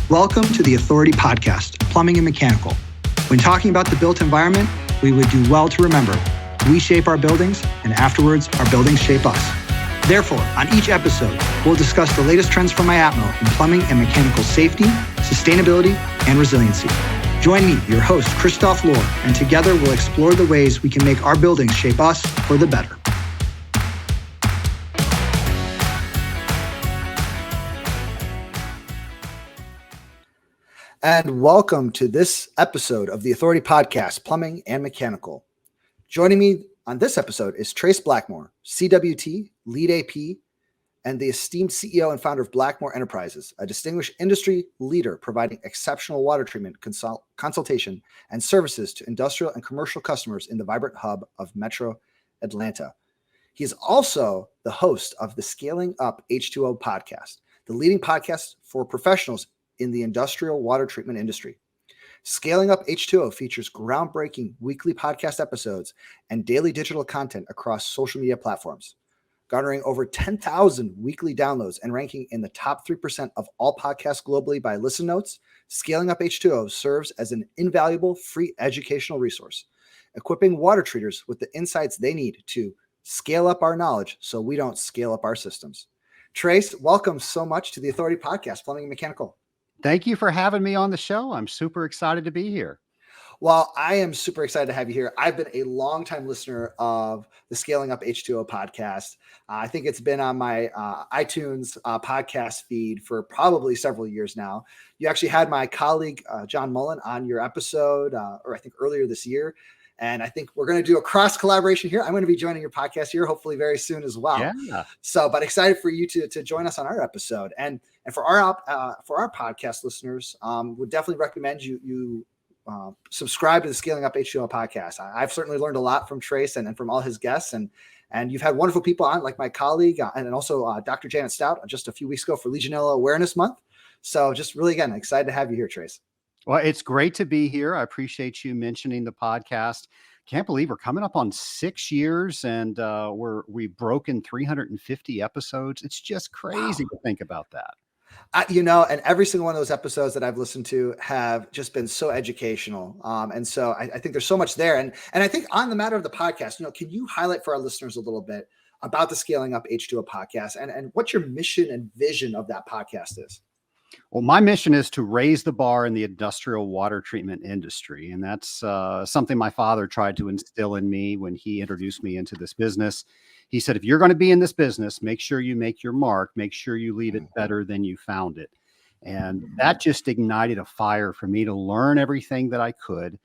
Welcome to the Authority Podcast, Plumbing and Mechanical. When talking about the built environment, we would do well to remember, we shape our buildings, and afterwards, our buildings shape us. Therefore, on each episode, we'll discuss the latest trends from IAPMO in plumbing and mechanical safety, sustainability, and resiliency. Join me, your host, Christoph Lohr, and together we'll explore the ways we can make our buildings shape us for the better. And welcome to this episode of the Authority Podcast, Plumbing and Mechanical. Joining me on this episode is Trace Blackmore, CWT, Lead AP, and the esteemed CEO and founder of Blackmore Enterprises, a distinguished industry leader providing exceptional water treatment consultation and services to industrial and commercial customers in the vibrant hub of Metro Atlanta. He is also the host of the Scaling Up H2O podcast, the leading podcast for professionals in the industrial water treatment industry. Scaling Up H2O features groundbreaking weekly podcast episodes and daily digital content across social media platforms, garnering over 10,000 weekly downloads and ranking in the top 3% of all podcasts globally by Listen Notes. Scaling Up H2O serves as an invaluable free educational resource, equipping water treaters with the insights they need to scale up our knowledge so we don't scale up our systems. Trace, welcome so much to the Authority Podcast, Plumbing and Mechanical. Thank you for having me on the show. I'm super excited to be here. Well, I am super excited to have you here. I've been a longtime listener of the Scaling Up H2O podcast. I think it's been on my iTunes podcast feed for probably several years now. You actually had my colleague, John Mullen, on your episode, or I think earlier this year. And I think we're going to do a cross collaboration here. I'm going to be joining your podcast here, hopefully very soon as well. Yeah. So, but excited for you to join us on our episode. And for our podcast listeners, would definitely recommend you subscribe to the Scaling Up H2O podcast. I've certainly learned a lot from Trace and from all his guests, and you've had wonderful people on, like my colleague and also Dr. Janet Stout just a few weeks ago for Legionella Awareness Month. So, just really again excited to have you here, Trace. Well, it's great to be here. I appreciate you mentioning the podcast. Can't believe we're coming up on 6 years and we've broken 350 episodes. It's just crazy to think about that. And every single one of those episodes that I've listened to have just been so educational. And so I think there's so much there. And I think on the matter of the podcast, can you highlight for our listeners a little bit about the Scaling Up H2O podcast and what your mission and vision of that podcast is? Well, my mission is to raise the bar in the industrial water treatment industry. And that's something my father tried to instill in me when he introduced me into this business. He said, if you're going to be in this business, make sure you make your mark, make sure you leave it better than you found it. And that just ignited a fire for me to learn everything that I could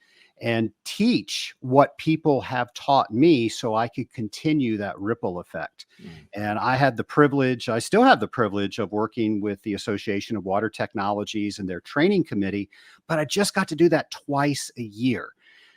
and teach what people have taught me so I could continue that ripple effect. And I had the privilege, I still have the privilege of working with the Association of Water Technologies and their training committee, but I just got to do that twice a year.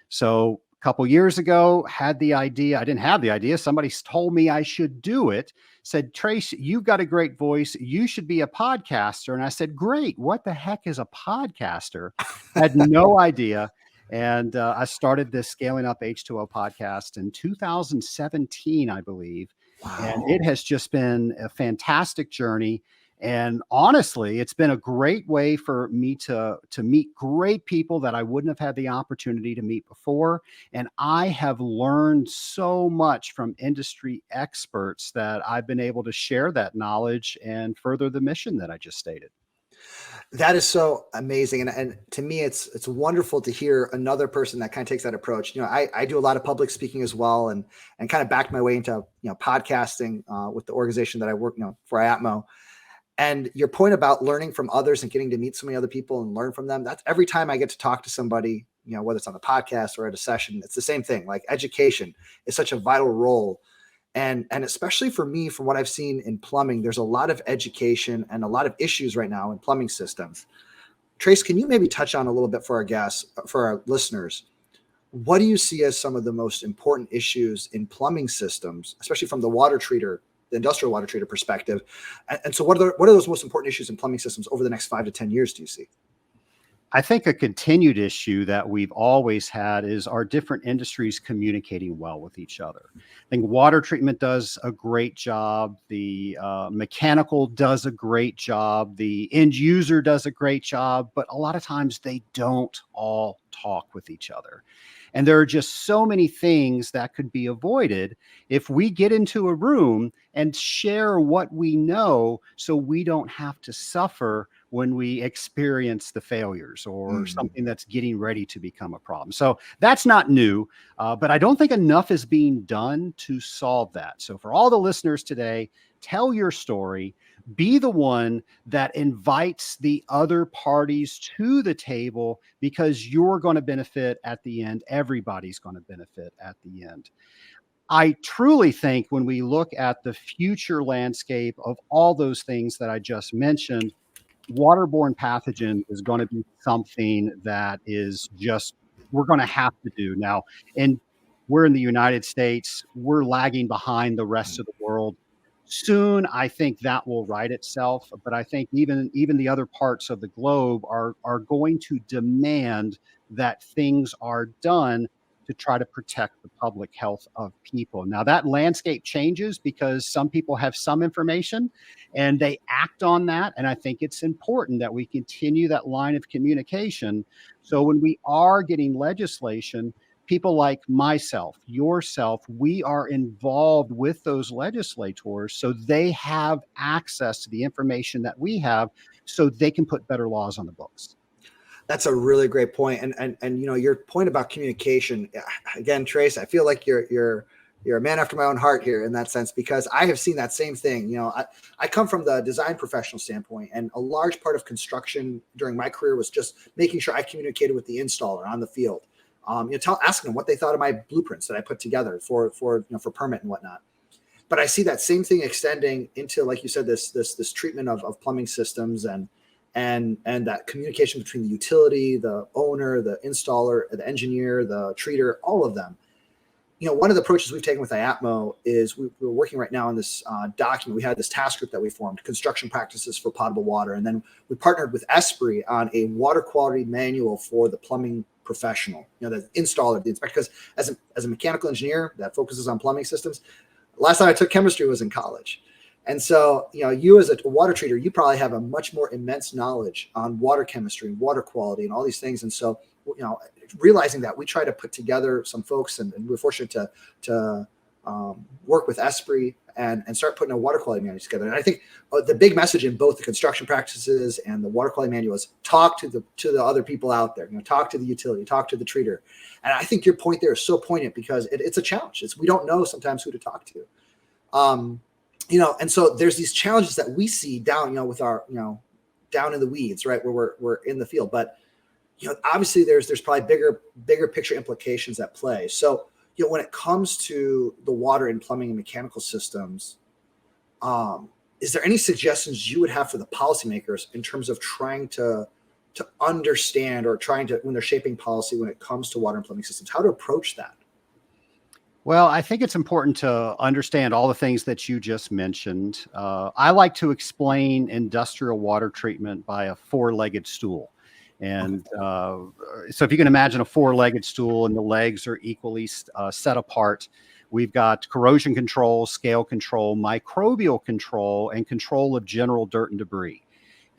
So a couple years ago, had the idea. I didn't have the idea. Somebody told me I should do it. Said, Trace, you've got a great voice. You should be a podcaster. And I said, great. What the heck is a podcaster? I had no idea. And I started this Scaling Up H2O podcast in 2017, I believe. Wow. And it has just been a fantastic journey. And honestly, it's been a great way for me to meet great people that I wouldn't have had the opportunity to meet before. And I have learned so much from industry experts that I've been able to share that knowledge and further the mission that I just stated. That is so amazing. And to me, it's wonderful to hear another person that kind of takes that approach. I do a lot of public speaking as well and kind of backed my way into, podcasting with the organization that I work, for IAPMO. And your point about learning from others and getting to meet so many other people and learn from them, that's every time I get to talk to somebody, whether it's on the podcast or at a session, it's the same thing. Like education is such a vital role. And especially for me, from what I've seen in plumbing, there's a lot of education and a lot of issues right now in plumbing systems. Trace, can you maybe touch on a little bit for our guests, for our listeners? What do you see as some of the most important issues in plumbing systems, especially from the industrial water treater perspective? And so what are those most important issues in plumbing systems over the next 5 to 10 years, do you see? I think a continued issue that we've always had is our different industries communicating well with each other. I think water treatment does a great job. The mechanical does a great job. The end user does a great job, but a lot of times they don't all talk with each other. And there are just so many things that could be avoided if we get into a room and share what we know so we don't have to suffer when we experience the failures or something that's getting ready to become a problem. So that's not new, but I don't think enough is being done to solve that. So for all the listeners today, tell your story. Be the one that invites the other parties to the table because you're going to benefit at the end. Everybody's going to benefit at the end. I truly think when we look at the future landscape of all those things that I just mentioned, waterborne pathogen is going to be something that is just, we're going to have to do now. And we're in the United States, we're lagging behind the rest of the world. Soon, I think that will right itself. But I think even the other parts of the globe are going to demand that things are done to try to protect the public health of people. Now that landscape changes because some people have some information and they act on that. And I think it's important that we continue that line of communication. So when we are getting legislation, people like myself, yourself, we are involved with those legislators so they have access to the information that we have so they can put better laws on the books. That's a really great point. And your point about communication, again, Trace, I feel like you're a man after my own heart here in that sense, because I have seen that same thing. I come from the design professional standpoint, and a large part of construction during my career was just making sure I communicated with the installer on the field. Asking them what they thought of my blueprints that I put together for permit and whatnot. But I see that same thing extending into, like you said, this treatment of plumbing systems and that communication between the utility, the owner, the installer, the engineer, the treater, all of them. One of the approaches we've taken with IAPMO is we're working right now on this document. We had this task group that we formed, construction practices for potable water. And then we partnered with Esprit on a water quality manual for the plumbing professional, the installer, the inspector. Because as a mechanical engineer that focuses on plumbing systems, last time I took chemistry was in college. And so, you as a water treater, you probably have a much more immense knowledge on water chemistry, water quality, and all these things. And so, realizing that, we try to put together some folks, and we're fortunate to work with Esprit and start putting a water quality manual together. And I think the big message in both the construction practices and the water quality manual is talk to the other people out there. Talk to the utility, talk to the treater. And I think your point there is so poignant because it's a challenge. We don't know sometimes who to talk to. And so there's these challenges that we see down, with our, down in the weeds, right, where we're in the field. But, obviously there's probably bigger picture implications at play. So, when it comes to the water and plumbing and mechanical systems, is there any suggestions you would have for the policymakers in terms of trying to understand or trying to, when they're shaping policy when it comes to water and plumbing systems, how to approach that? Well, I think it's important to understand all the things that you just mentioned. I like to explain industrial water treatment by a four-legged stool. And so if you can imagine a four-legged stool and the legs are equally set apart, we've got corrosion control, scale control, microbial control, and control of general dirt and debris.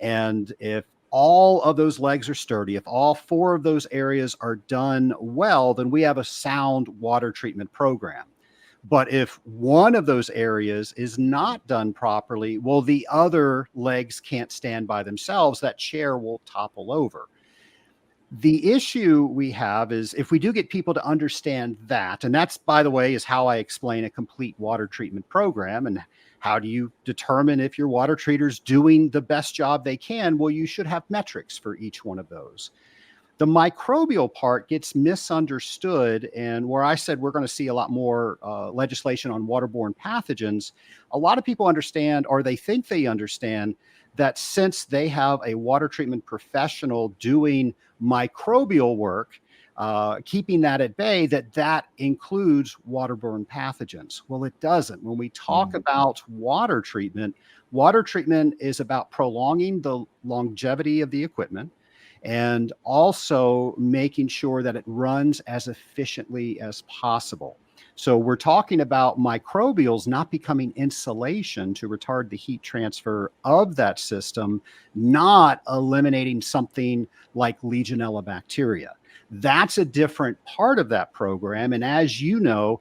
And if all of those legs are sturdy, if all four of those areas are done well, then we have a sound water treatment program. But if one of those areas is not done properly, well, the other legs can't stand by themselves. That chair will topple over. The issue we have is if we do get people to understand that, and that's, by the way, is how I explain a complete water treatment program. And how do you determine if your water treater's doing the best job they can? Well, you should have metrics for each one of those. The microbial part gets misunderstood, and where I said we're going to see a lot more legislation on waterborne pathogens, a lot of people understand, or they think they understand, that since they have a water treatment professional doing microbial work, keeping that at bay, that includes waterborne pathogens. Well, it doesn't. When we talk about water treatment is about prolonging the longevity of the equipment. and also making sure that it runs as efficiently as possible. So we're talking about microbials not becoming insulation to retard the heat transfer of that system, not eliminating something like Legionella bacteria. That's a different part of that program. And as you know,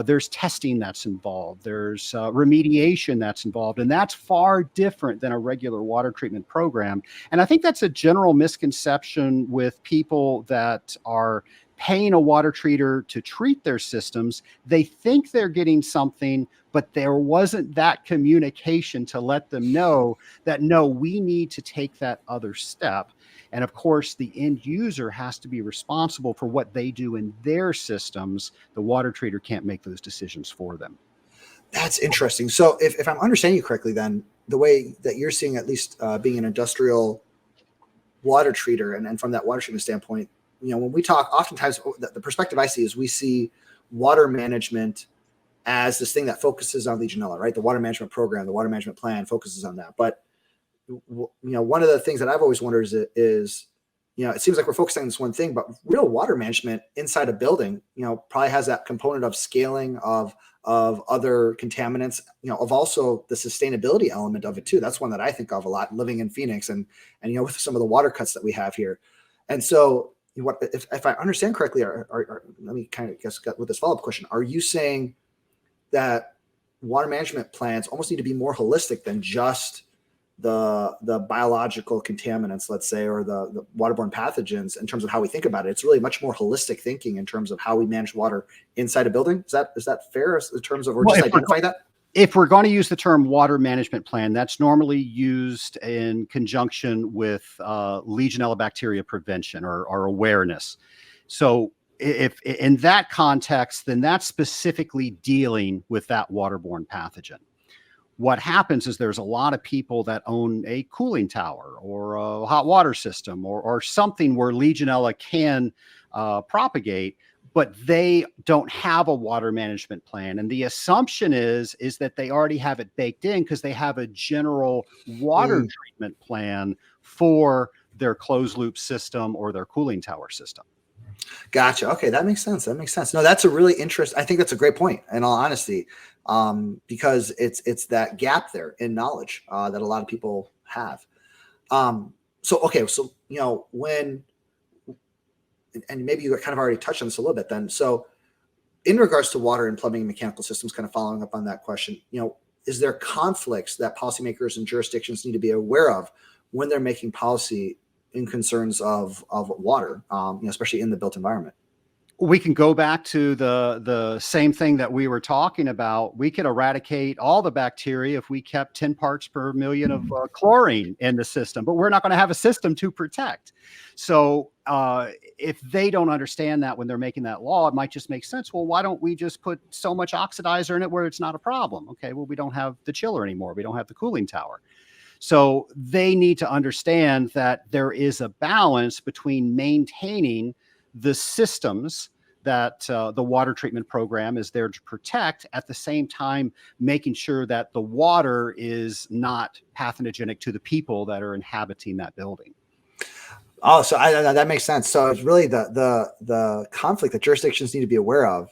there's testing that's involved, there's remediation that's involved, and that's far different than a regular water treatment program. And I think that's a general misconception with people that are paying a water treater to treat their systems. They think they're getting something, but there wasn't that communication to let them know that, no, we need to take that other step. And of course, the end user has to be responsible for what they do in their systems. The water treater can't make those decisions for them. That's interesting. So if I'm understanding you correctly, then the way that you're seeing, at least being an industrial water treater, and from that water treatment standpoint, when we talk, oftentimes the perspective I see is we see water management as this thing that focuses on Legionella, right? The water management program, the water management plan focuses on that. But one of the things that I've always wondered is, it seems like we're focusing on this one thing, but real water management inside a building, probably has that component of scaling of other contaminants, of also the sustainability element of it too. That's one that I think of a lot living in Phoenix and with some of the water cuts that we have here. And so if I understand correctly, let me kind of guess with this follow-up question, are you saying that water management plans almost need to be more holistic than just the biological contaminants, let's say, or the waterborne pathogens in terms of how we think about it? It's really much more holistic thinking in terms of how we manage water inside a building. Is that fair in terms of, or just identifying that? If we're going to use the term water management plan, that's normally used in conjunction with Legionella bacteria prevention or awareness. So if in that context, then that's specifically dealing with that waterborne pathogen. What happens is there's a lot of people that own a cooling tower or a hot water system or something where Legionella can propagate, but they don't have a water management plan. And the assumption is that they already have it baked in because they have a general water treatment plan for their closed loop system or their cooling tower system. Gotcha. Okay. That makes sense. No, that's a really interesting, I think that's a great point, in all honesty, because it's that gap there in knowledge that a lot of people have. So when, and maybe you kind of already touched on this a little bit then. So in regards to water and plumbing and mechanical systems, kind of following up on that question, is there conflicts that policymakers and jurisdictions need to be aware of when they're making policy in concerns of water, especially in the built environment? We can go back to the same thing that we were talking about. We could eradicate all the bacteria if we kept 10 parts per million of chlorine in the system, but we're not going to have a system to protect. So if they don't understand that when they're making that law, it might just make sense. Well, why don't we just put so much oxidizer in it where it's not a problem? Okay, well, we don't have the chiller anymore. We don't have the cooling tower. So they need to understand that there is a balance between maintaining the systems that the water treatment program is there to protect, at the same time making sure that the water is not pathogenic to the people that are inhabiting that building. Oh, so that makes sense. So it's really the conflict that jurisdictions need to be aware of.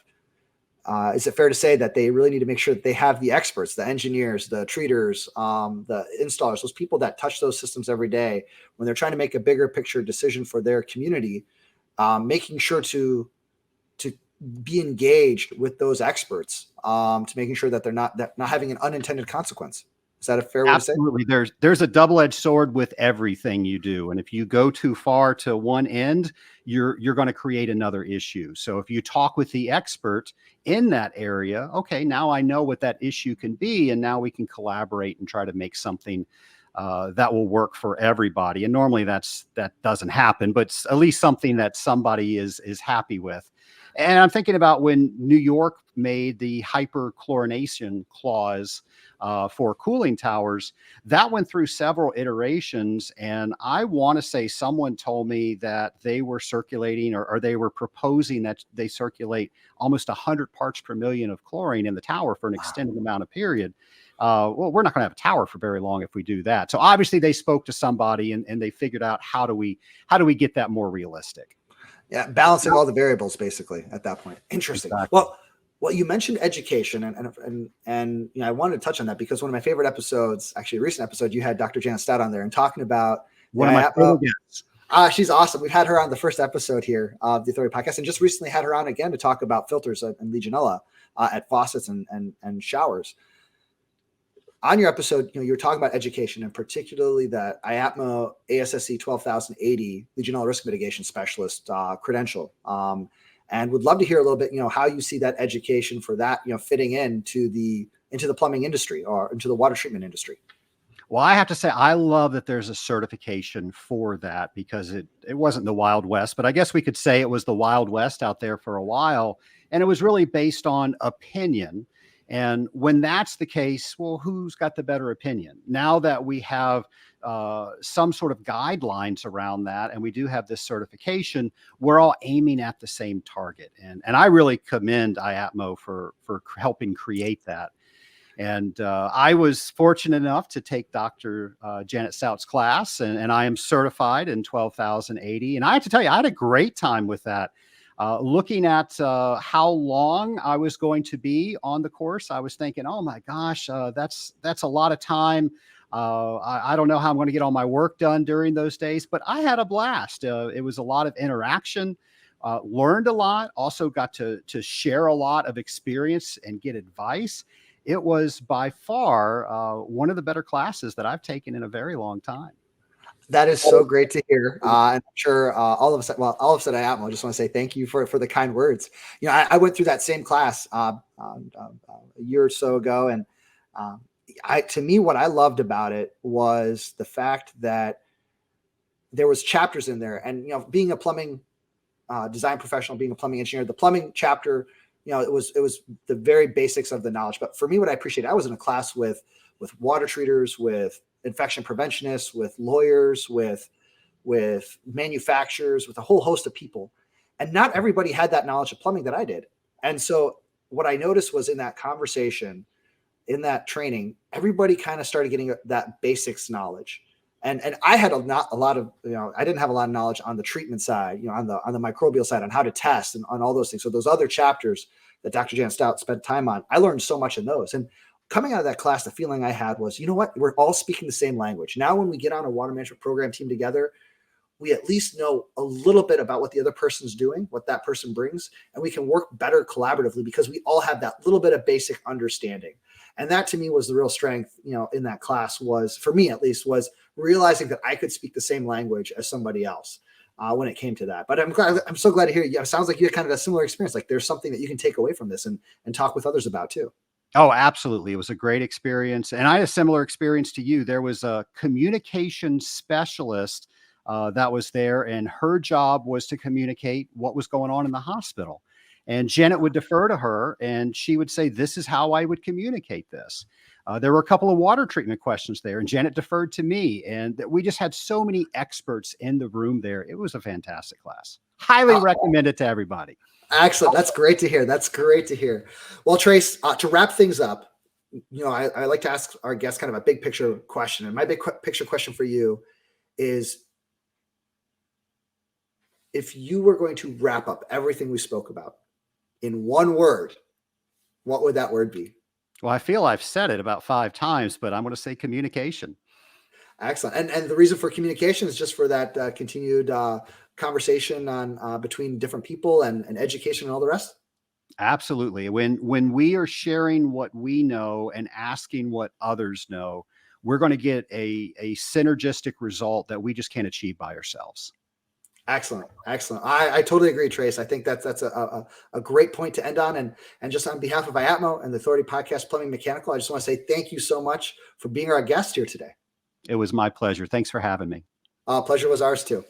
Is it fair to say that they really need to make sure that they have the experts, the engineers, the treaters, the installers, those people that touch those systems every day when they're trying to make a bigger picture decision for their community, making sure to be engaged with those experts, to making sure that they're not having an unintended consequence? Is that a fair way to say? Absolutely. There's a double-edged sword with everything you do. And if you go too far to one end, you're going to create another issue. So if you talk with the expert in that area, okay, now I know what that issue can be, and now we can collaborate and try to make something that will work for everybody. And normally that doesn't happen, but it's at least something that somebody is happy with. And I'm thinking about when New York made the hyperchlorination clause for cooling towers. That went through several iterations. And I want to say someone told me that they were circulating or they were proposing that they circulate almost 100 parts per million of chlorine in the tower for an extended amount of period. well, we're not going to have a tower for very long if we do that. So obviously they spoke to somebody and they figured out how do we get that more realistic. Yeah, balancing all the variables basically at that point. Interesting. Exactly. Well, you mentioned education, and I wanted to touch on that because one of my favorite episodes, actually a recent episode, you had Dr. Janet Stout on there and talking about one of my favorite guests. She's awesome. We've had her on the first episode here of the Authority Podcast, and just recently had her on again to talk about filters and Legionella at faucets and showers. On your episode, you were talking about education, and particularly that IAPMO ASSE 12080 Legionella Risk Mitigation Specialist credential, and would love to hear a little bit, how you see that education for that, fitting into the plumbing industry or into the water treatment industry. Well, I have to say, I love that there's a certification for that because it wasn't the Wild West, but I guess we could say it was the Wild West out there for a while. And it was really based on opinion. And when that's the case, well, who's got the better opinion? Now that we have some sort of guidelines around that, and we do have this certification, we're all aiming at the same target. And I really commend IAPMO for helping create that. And I was fortunate enough to take Dr. Janet Stout's class, and I am certified in 12,080. And I have to tell you, I had a great time with that. Looking at how long I was going to be on the course, I was thinking, oh my gosh, that's a lot of time. I don't know how I'm going to get all my work done during those days, but I had a blast. It was a lot of interaction, learned a lot, also got to share a lot of experience and get advice. It was by far one of the better classes that I've taken in a very long time. That is so great to hear. And I'm sure all of us at IAPMO, I just want to say thank you for the kind words. I went through that same class a year or so ago. And to me, what I loved about it was the fact that there was chapters in there. And, being a plumbing design professional, being a plumbing engineer, the plumbing chapter, it was the very basics of the knowledge. But for me, what I appreciate, I was in a class with water treaters, with infection preventionists, with lawyers, with manufacturers, with a whole host of people. And not everybody had that knowledge of plumbing that I did. And so what I noticed was in that conversation, in that training, everybody kind of started getting that basics knowledge. And I had not a lot of, I didn't have a lot of knowledge on the treatment side, on the microbial side, on how to test and on all those things. So those other chapters that Dr. Janet Stout spent time on, I learned so much in those. And coming out of that class, the feeling I had was, you know what, we're all speaking the same language. Now, when we get on a water management program team together, we at least know a little bit about what the other person's doing, what that person brings, and we can work better collaboratively because we all have that little bit of basic understanding. And that to me was the real strength, in that class was, for me at least, was realizing that I could speak the same language as somebody else when it came to that. But I'm so glad to hear you. It sounds like you had kind of a similar experience. Like there's something that you can take away from this and talk with others about too. Oh, absolutely. It was a great experience. And I had a similar experience to you. There was a communication specialist that was there, and her job was to communicate what was going on in the hospital. And Janet would defer to her, and she would say, this is how I would communicate this. There were a couple of water treatment questions there, and Janet deferred to me. And we just had so many experts in the room there. It was a fantastic class. Highly recommend it to everybody. Excellent. That's great to hear. That's great to hear. Well, Trace, to wrap things up, I like to ask our guests kind of a big picture question. And my big picture question for you is, if you were going to wrap up everything we spoke about in one word, what would that word be? Well, I feel I've said it about 5 times, but I'm going to say communication. Excellent. And the reason for communication is just for that continued conversation on between different people and education and all the rest. Absolutely. When we are sharing what we know and asking what others know, we're going to get a synergistic result that we just can't achieve by ourselves. Excellent. Excellent. I totally agree, Trace. I think that's a great point to end on. And just on behalf of IAPMO and the Authority Podcast Plumbing Mechanical, I just want to say thank you so much for being our guest here today. It was my pleasure. Thanks for having me. Pleasure was ours too.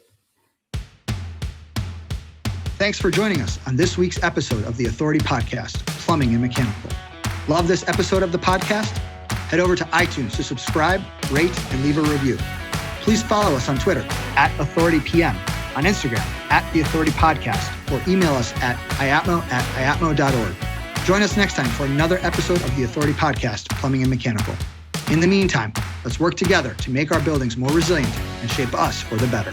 Thanks for joining us on this week's episode of the Authority Podcast, Plumbing and Mechanical. Love this episode of the podcast? Head over to iTunes to subscribe, rate, and leave a review. Please follow us on Twitter @AuthorityPM, on Instagram @The Authority Podcast, or email us at iapmo@iapmo.org. Join us next time for another episode of the Authority Podcast, Plumbing and Mechanical. In the meantime, let's work together to make our buildings more resilient and shape us for the better.